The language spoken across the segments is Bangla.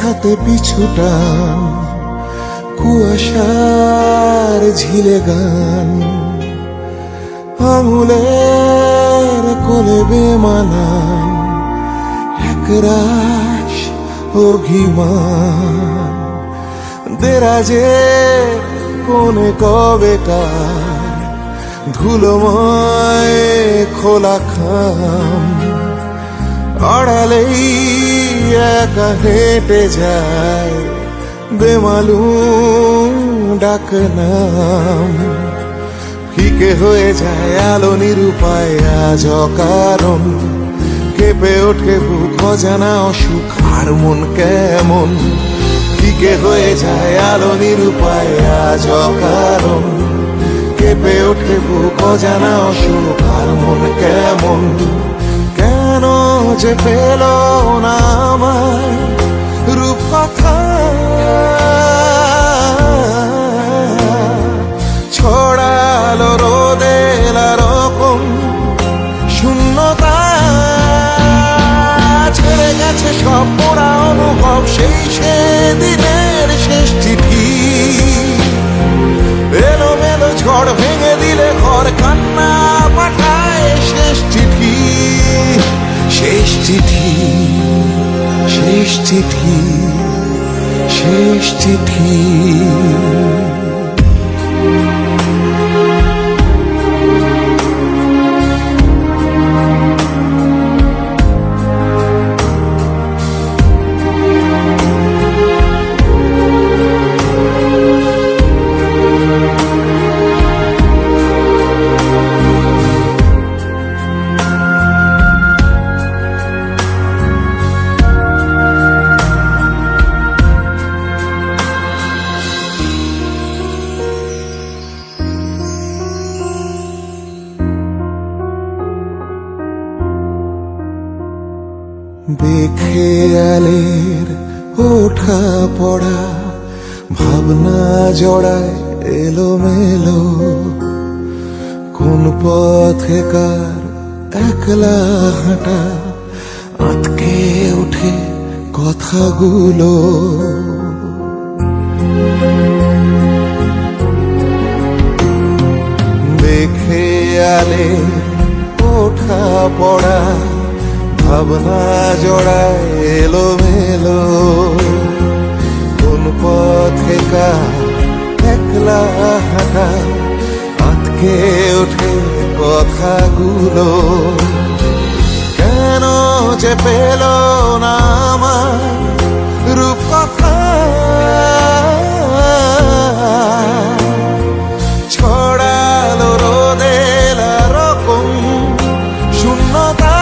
হাতে পিছুটান, কুয়াশার ঝিলে গান, আঙুলের কোলে বেমানান, একরাশ অভিমান, দেরাজে কোনে কবেকার ধুলোময় খোলা খাম, আড়ালেই একা হেঁটে যায় বেমালুম ডাকনাম। ফিকে হয়ে যায় আলো নিরুপায় আজ অকারণ, কেঁপে ওঠে বুক অজানা অসুখ আর মন কেমন। ফিকে হয়ে যায় আলো নিরুপায় আজ অকারণ, কেঁপে ওঠে বুক অজানা অসুখ আর মন কেমন। কেন যে পেল না আমার রূপ কথা, ছড়ালো রোদের রকম শূন্যতা, ছেড়ে গেছে সব পোড়া অনুভব সেই সেদিনের শেষ চিঠি। এলোমেলো ঝড় ভেঙে দিলে ঘর কান্না পাঠায় শেষ চিঠি, শেষ চিঠি, শেষ চিঠি, শেষ চিঠি। বেখেয়ালের ওঠা পড়া ভাবনা জড়ায় এলোমেলো, কোন পথে কার একলা হাঁটা আটকে ওঠে কথাগুলো। বেখেয়ালের ওঠা পড়া ভাবনা জড়ায় এলোমেলো, কোন পথে কার একলা হাঁটা আটকে ওঠে কথাগুলো। কেন যে পেল না আমার রূপ কথা, ছড়ালো রোদের রকম শূন্যতা,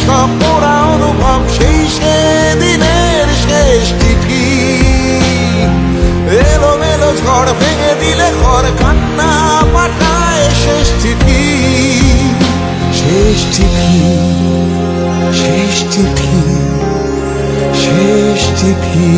সব পোড়া অনুভব সেই সেদিনের শেষ চিঠি। এলোমেলো ঝড় ভেঙে দিলে ঘর কান্না পাঠায় শেষ চিঠি, শেষ চিঠি, শেষ চিঠি, শেষ চিঠি।